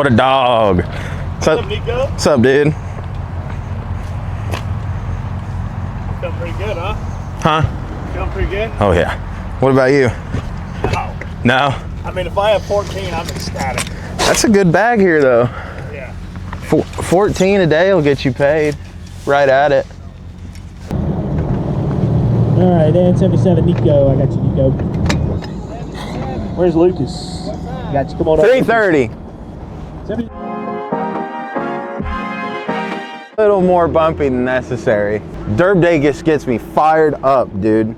What a dog. What's up, Nico? What's up, dude? Feeling pretty good, huh? Huh? Feeling pretty good? Oh, yeah. What about you? No. No? I mean, if I have 14, I'm ecstatic. That's a good bag here, though. Yeah. 14 a day will get you paid. Right at it. All right, then 77, Nico. I got you, Nico. Where's Lucas? Got you. Come on up. 330. A little more bumpy than necessary. Derb day just gets me fired up, dude.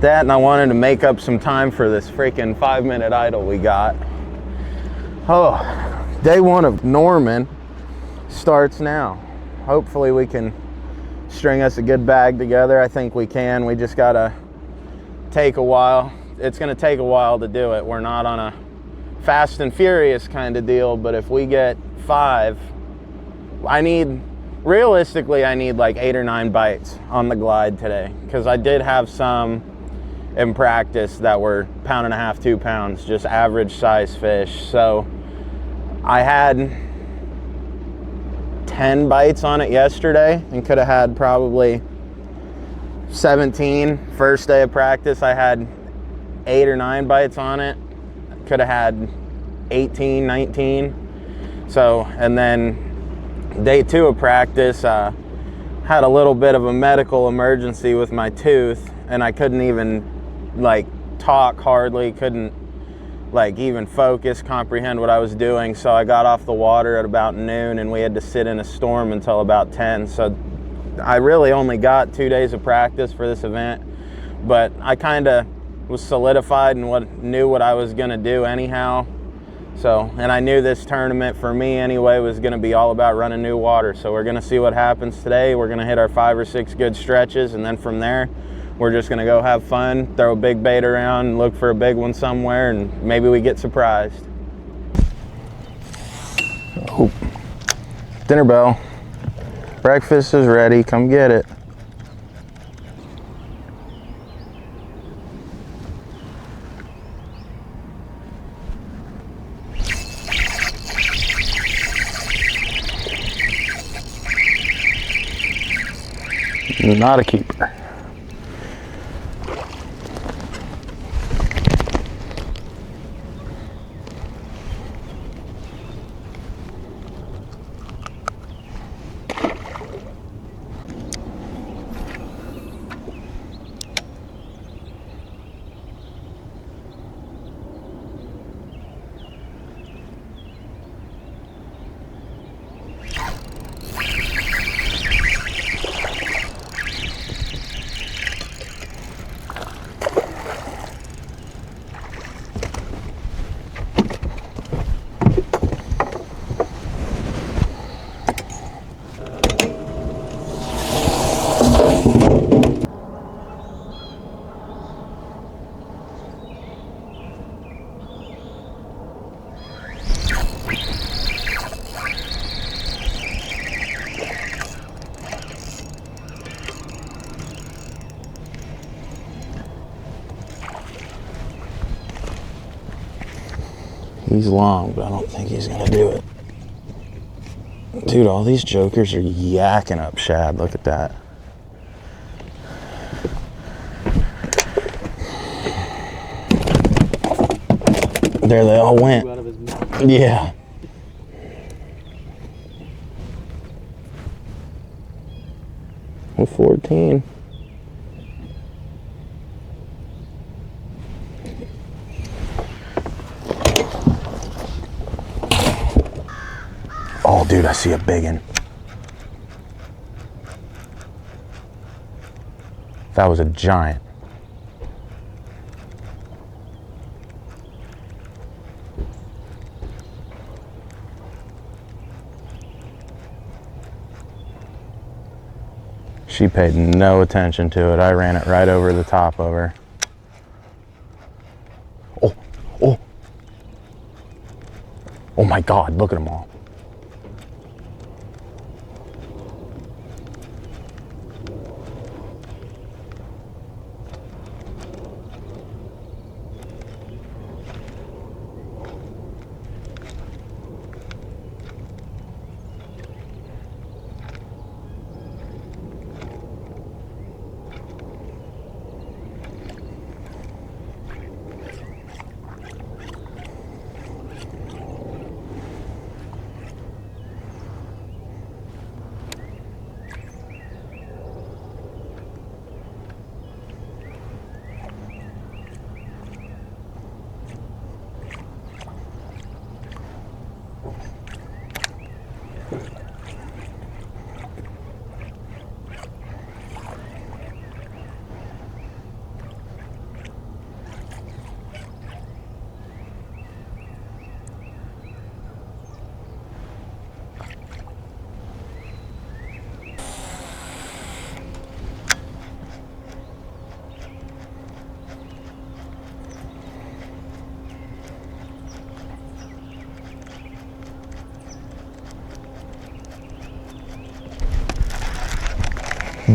That, and I wanted to make up some time for this freaking 5-minute idle we got. Oh, day one of Norman starts now. Hopefully we can string us a good bag together. I think we can. We just gotta take a while. It's gonna take a while to do it. We're not on a fast and furious kind of deal, but if we get 5, realistically, I need like 8 or 9 bites on the glide today, because I did have some in practice that were 1.5 to 2 pounds, just average size fish. So I had 10 bites on it yesterday and could have had probably 17. First day of practice, I had 8 or 9 bites on it. Could have had 18, 19. So, and then day 2 of practice, had a little bit of a medical emergency with my tooth, and I couldn't even like talk hardly, couldn't like even focus, comprehend what I was doing. So I got off the water at about noon, and we had to sit in a storm until about 10. So I really only got 2 days of practice for this event, but I kind of was solidified and knew what I was gonna do anyhow. So, and I knew this tournament for me anyway was gonna be all about running new water. So we're gonna see what happens today. We're gonna hit our 5 or 6 good stretches, and then from there, we're just gonna go have fun, throw a big bait around, look for a big one somewhere, and maybe we get surprised. Oh. Dinner bell. Breakfast is ready, come get it. Not a keeper. He's long, but I don't think he's gonna do it. Dude, all these jokers are yakking up shad. Look at that. There they all went. Yeah. Well, 14. Oh, dude, I see a big one. That was a giant. She paid no attention to it. I ran it right over the top of her. Oh, oh. Oh my God, look at them all.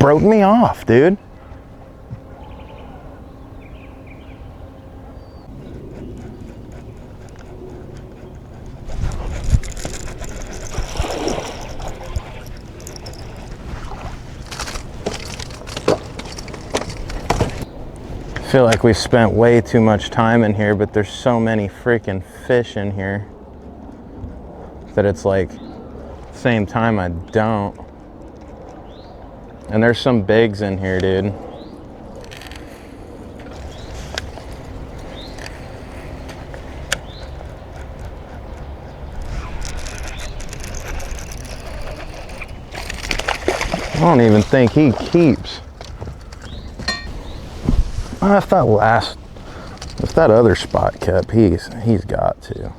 broke me off, dude. I feel like we spent way too much time in here, but there's so many freaking fish in here that it's like, same time I don't. And there's some bigs in here, dude. I don't even think he keeps. If that other spot kept, he's got to.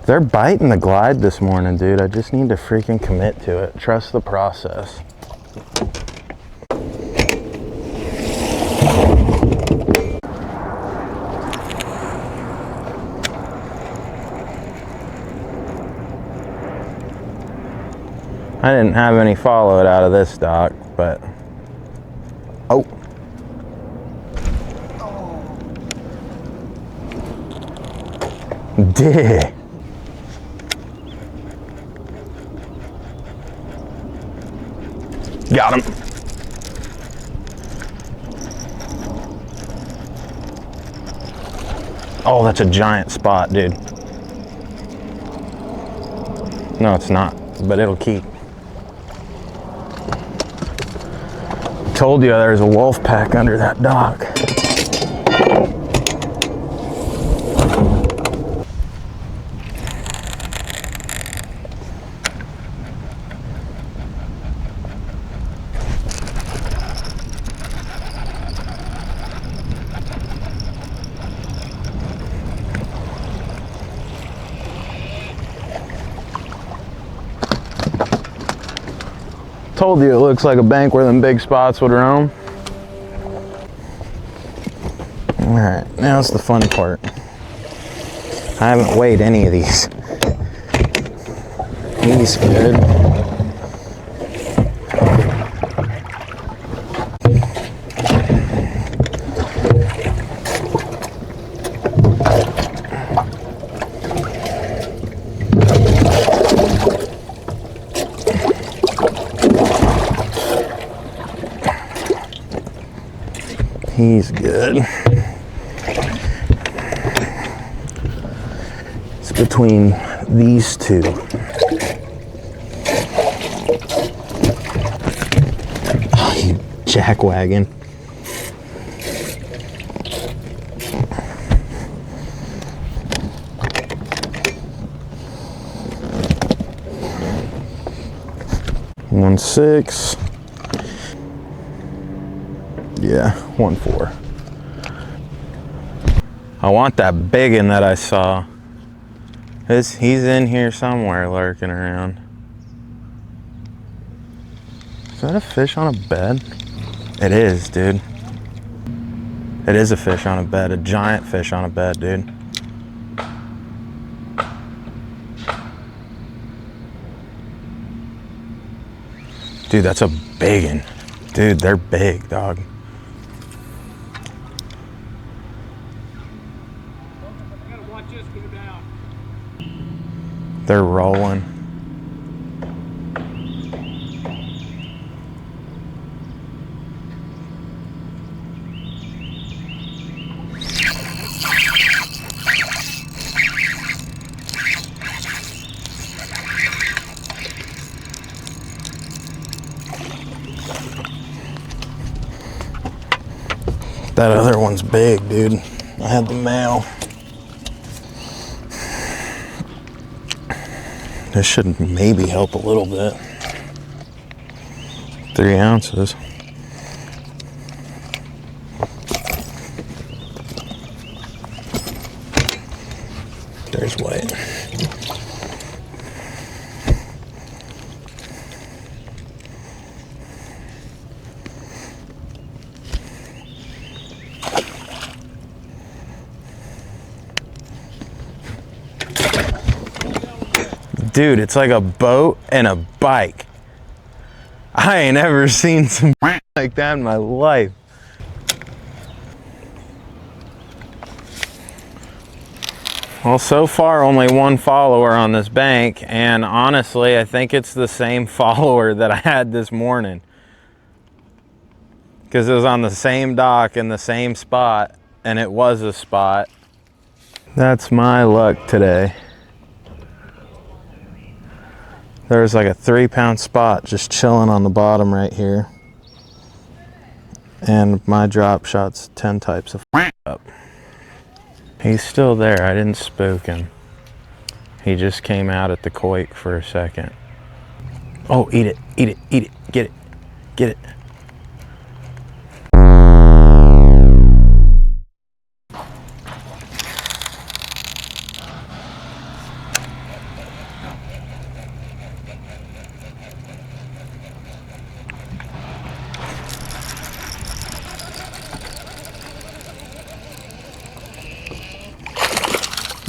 They're biting the glide this morning, dude. I just need to freaking commit to it. Trust the process. I didn't have any follow it out of this dock, but oh. Did. Got him. Oh, that's a giant spot, dude. No, it's not, but it'll keep. Told you there's a wolf pack under that dock. Told you it looks like a bank where them big spots would roam. All right, now it's the fun part. I haven't weighed any of these. He's good. He's good. It's between these two. Oh, you jackwagon. One 6. Yeah, 1-4. I want that big one that I saw. He's in here somewhere lurking around. Is that a fish on a bed? It is, dude. It is a fish on a bed, a giant fish on a bed, dude. Dude, that's a big one. Dude, they're big, dog. They're rolling. That other one's big, dude. I had the male. This should maybe help a little bit. 3 ounces. There's weight. Dude, it's like a boat and a bike. I ain't ever seen some like that in my life. Well, so far only one follower on this bank, and honestly, I think it's the same follower that I had this morning. Because it was on the same dock in the same spot, and it was a spot. That's my luck today. There's like a 3-pound spot just chilling on the bottom right here. And my drop shot's 10 types of up. He's still there. I didn't spook him. He just came out at the quake for a second. Oh, eat it, eat it, eat it, get it, get it.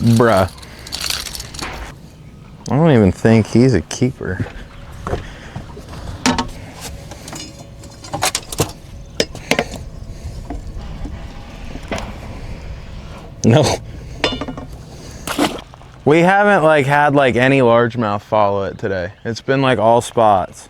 Bruh. I don't even think he's a keeper. No. We haven't like had like any largemouth follow it today. It's been like all spots.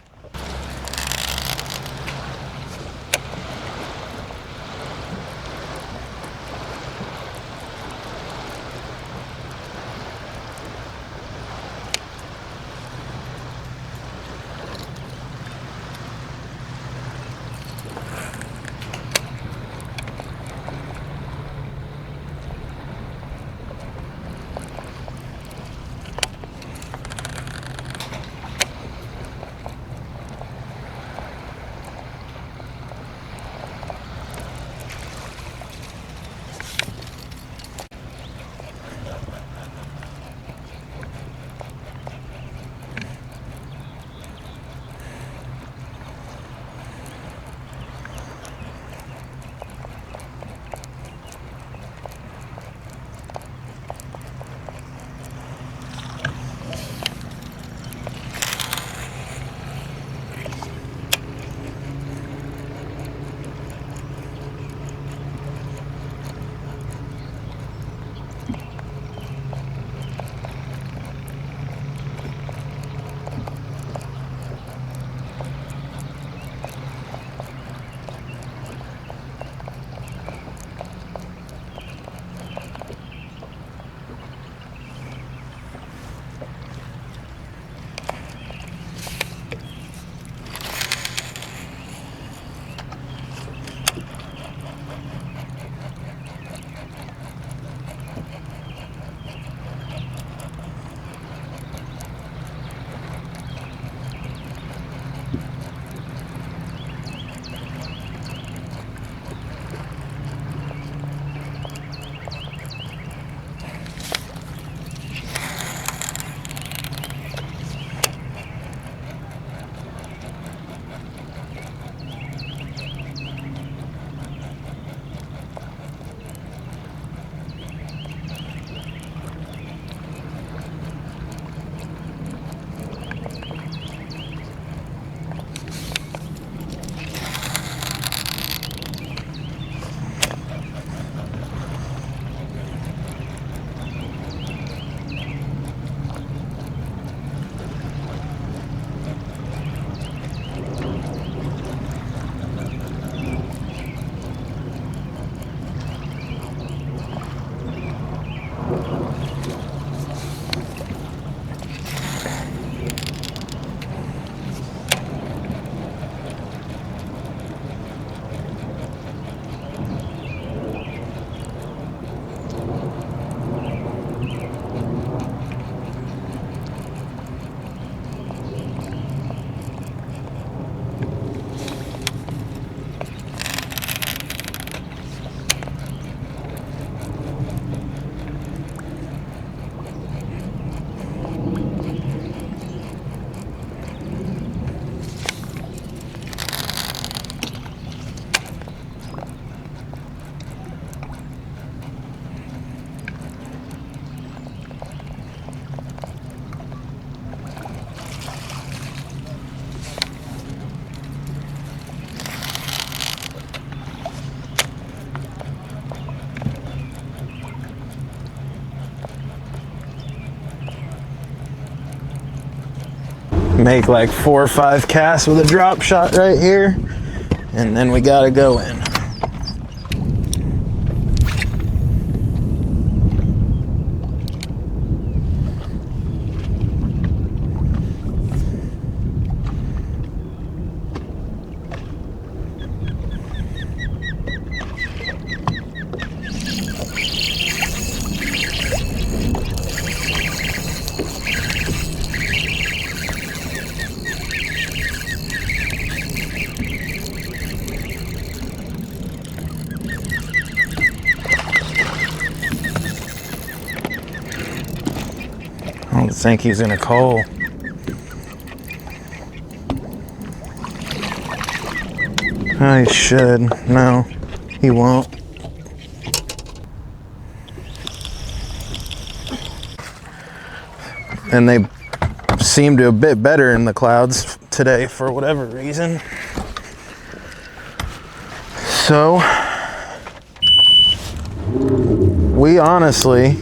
make like 4 or 5 casts with a drop shot right here, and then we gotta go in. I don't think he's in a coal. I should. No, he won't. And they seem to a bit better in the clouds today for whatever reason. So, we honestly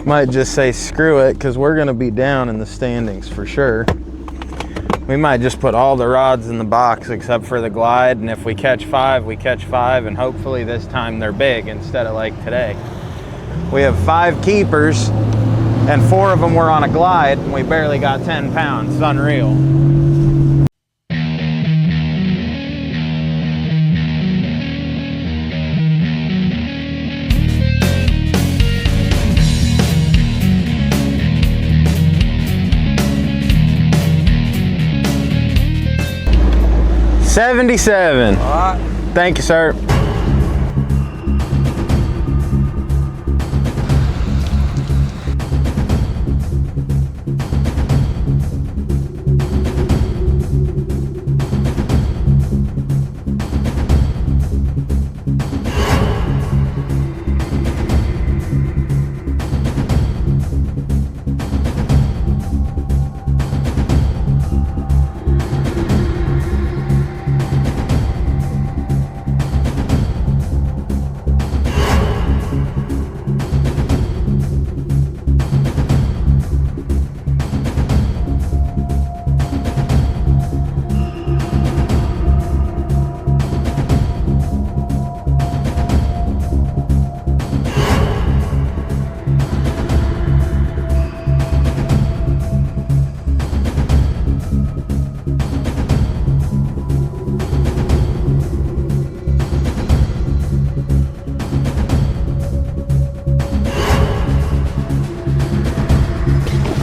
might just say screw it, because we're going to be down in the standings for sure. We might just put all the rods in the box except for the glide, and if we catch 5, we catch 5, and hopefully this time they're big instead of like today. We have 5 keepers, and 4 of them were on a glide, and we barely got 10 pounds. It's unreal. $77. All right. Thank you, sir.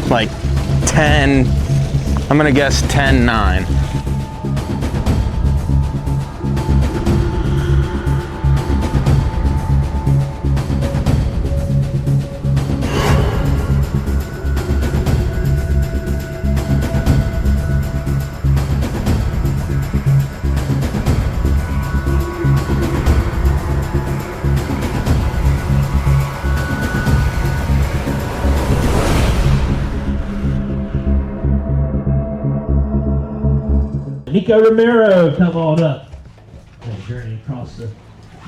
Like 10, I'm gonna guess 10-9. Nico Romero, come on up. Journey across the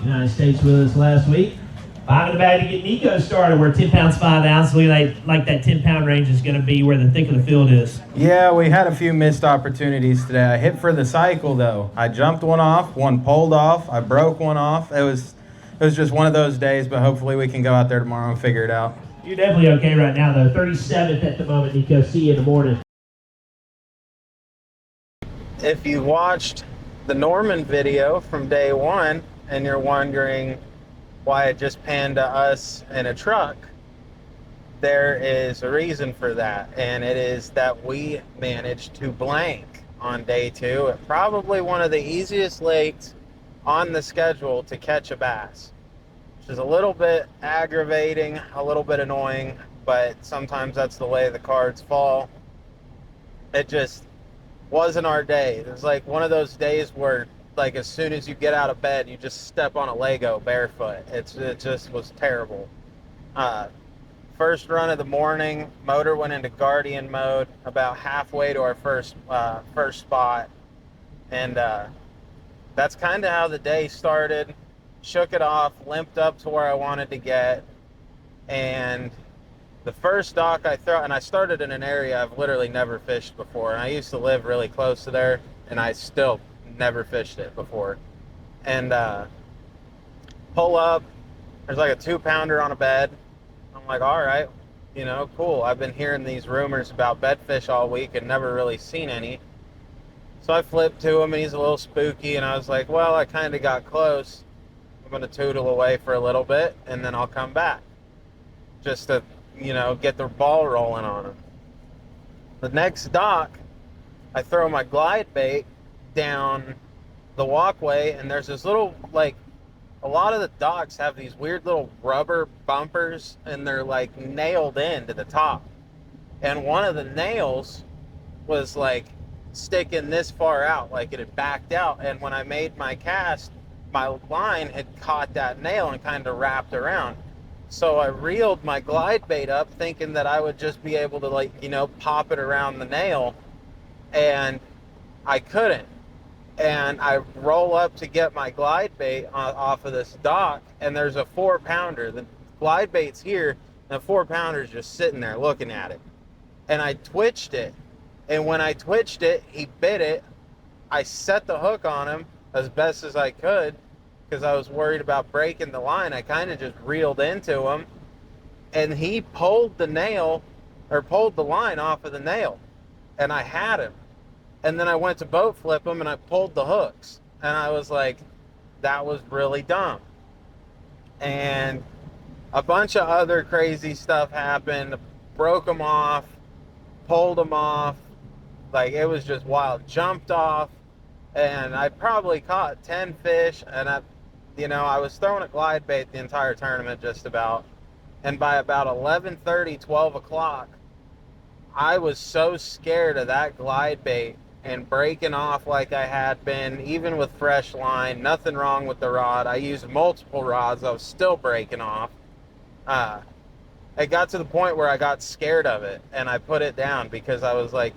United States with us last week. 5 in the bag to get Nico started. We're 10 pounds 5 ounces. We like that 10-pound range is going to be where the thick of the field is. Yeah, we had a few missed opportunities today. I hit for the cycle though. I jumped one off, one pulled off, I broke one off. It was just one of those days, but hopefully we can go out there tomorrow and figure it out. You're definitely okay right now though. 37th at the moment, Nico. See you in the morning. If you watched the Norman video from day 1 and you're wondering why it just panned to us in a truck, there is a reason for that, and it is that we managed to blank on day 2 at probably one of the easiest lakes on the schedule to catch a bass, which is a little bit aggravating, a little bit annoying, but sometimes that's the way the cards fall. It just wasn't our day. It was like one of those days where, like, as soon as you get out of bed, you just step on a Lego barefoot. It just was terrible. First run of the morning, motor went into Guardian mode about halfway to our first spot, and that's kind of how the day started. Shook it off, limped up to where I wanted to get, and The first dock I throw, and I started in an area I've literally never fished before, and I used to live really close to there, and I still never fished it before. And pull up, there's like a 2-pounder on a bed. I'm like, all right, you know, cool. I've been hearing these rumors about bedfish all week and never really seen any. So I flipped to him, and he's a little spooky, and I was like, well, I kind of got close. I'm going to tootle away for a little bit, and then I'll come back just to, you know, get the ball rolling on him. The next dock, I throw my glide bait down the walkway, and there's this little, like, a lot of the docks have these weird little rubber bumpers, and they're like nailed in to the top. And one of the nails was like sticking this far out, like it had backed out. And when I made my cast, my line had caught that nail and kind of wrapped around. So I reeled my glide bait up thinking that I would just be able to, like, you know, pop it around the nail, and I couldn't. And I roll up to get my glide bait off of this dock, and there's a 4-pounder. The glide bait's here, and the 4-pounder's just sitting there looking at it. And I twitched it, and when I twitched it, he bit it. I set the hook on him as best as I could because I was worried about breaking the line. I kind of just reeled into him, and he pulled the nail, or pulled the line off of the nail, and I had him. And then I went to boat flip him, and I pulled the hooks, and I was like, that was really dumb. And a bunch of other crazy stuff happened. Broke them off, pulled them off, like it was just wild. Jumped off, and I probably caught 10 fish, and I was throwing a glide bait the entire tournament just about. And by about 11:30, 12 o'clock, I was so scared of that glide bait and breaking off like I had been, even with fresh line. Nothing wrong with the rod. I used multiple rods. I was still breaking off. It got to the point where I got scared of it, and I put it down because I was like,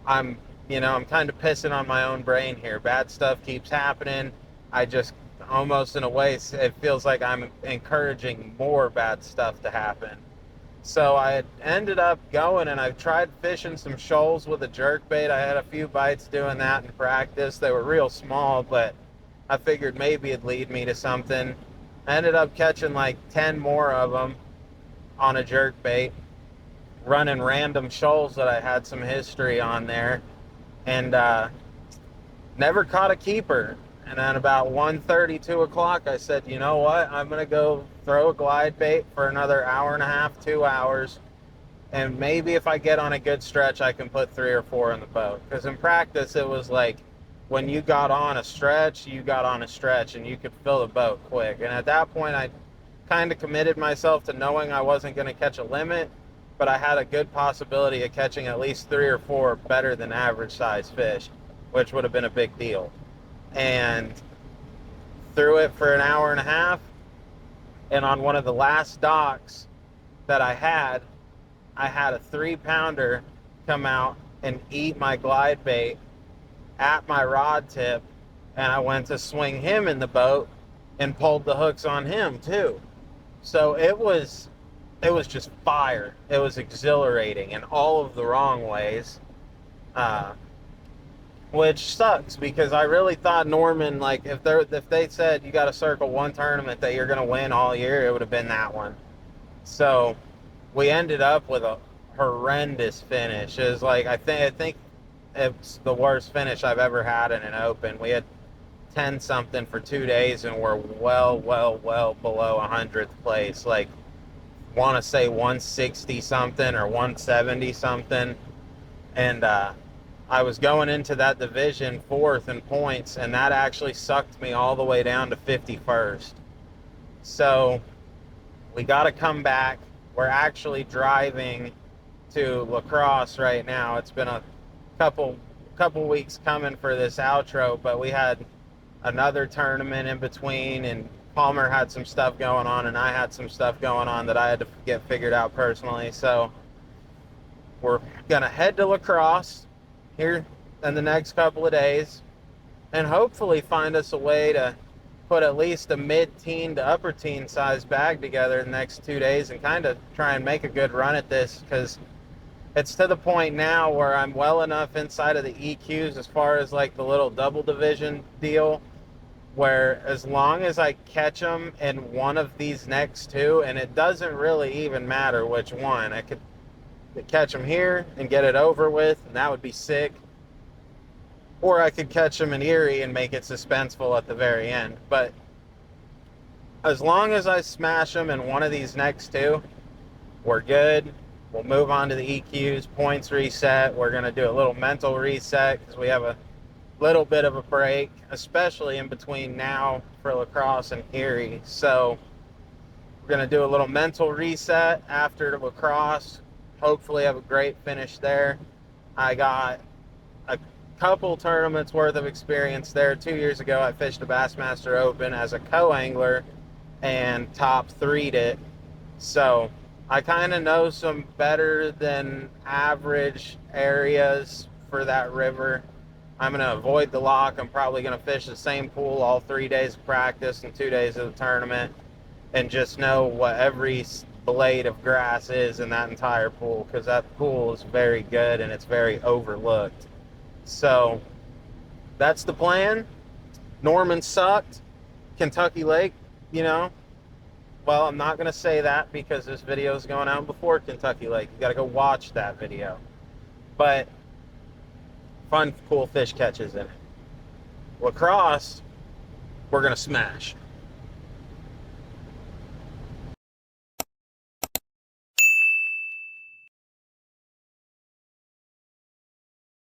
I'm kind of pissing on my own brain here. Bad stuff keeps happening. I just, almost in a way, it feels like I'm encouraging more bad stuff to happen. So I ended up going, and I tried fishing some shoals with a jerkbait. I had a few bites doing that in practice. They were real small, but I figured maybe it'd lead me to something. I ended up catching like 10 more of them on a jerkbait, running random shoals that I had some history on there, and never caught a keeper. And then about 1:30, 2 o'clock, I said, you know what? I'm going to go throw a glide bait for another hour and a half, 2 hours. And maybe if I get on a good stretch, I can put 3 or 4 in the boat. Because in practice, it was like when you got on a stretch, you got on a stretch and you could fill the boat quick. And at that point, I kind of committed myself to knowing I wasn't going to catch a limit, but I had a good possibility of catching at least 3 or 4 better than average size fish, which would have been a big deal. And threw it for an hour and a half, and on one of the last docks that I had a 3-pounder come out and eat my glide bait at my rod tip, and I went to swing him in the boat and pulled the hooks on him too. So it was just fire. It was exhilarating in all of the wrong ways. Which sucks because I really thought Norman, like, if they said you got to circle one tournament that you're going to win all year, it would have been that one. So we ended up with a horrendous finish. It was like, I think it's the worst finish I've ever had in an open. We had 10 something for 2 days, and we're well below 100th place. Like, want to say 160 something or 170 something. And I was going into that division 4th in points, and that actually sucked me all the way down to 51st. So we got to come back. We're actually driving to La Crosse right now. It's been a couple weeks coming for this outro, but we had another tournament in between, and Palmer had some stuff going on, and I had some stuff going on that I had to get figured out personally. So we're going to head to La Crosse here in the next couple of days, and hopefully find us a way to put at least a mid-teen to upper-teen size bag together the next 2 days and kind of try and make a good run at this, because it's to the point now where I'm well enough inside of the EQs as far as like the little double division deal, where as long as I catch them in one of these next two, and it doesn't really even matter which one, I could catch them here and get it over with, and that would be sick. Or I could catch them in Erie and make it suspenseful at the very end. But as long as I smash them in one of these next two, we're good. We'll move on to the EQs, points reset. We're going to do a little mental reset because we have a little bit of a break, especially in between now for La Crosse and Erie. So we're going to do a little mental reset after La Crosse. Hopefully have a great finish there. I got a couple tournaments worth of experience there. 2 years ago, I fished a Bassmaster Open as a co-angler and top 3'd it. So I kind of know some better than average areas for that river. I'm going to avoid the lock. I'm probably going to fish the same pool all 3 days of practice and 2 days of the tournament, and just know what every blade of grass is in that entire pool, because that pool is very good and it's very overlooked. So that's the plan. Norman sucked. Kentucky Lake, you know, well, I'm not going to say that because this video is going out before Kentucky Lake. You got to go watch that video. But fun, cool fish catches in it. La Crosse, we're going to smash.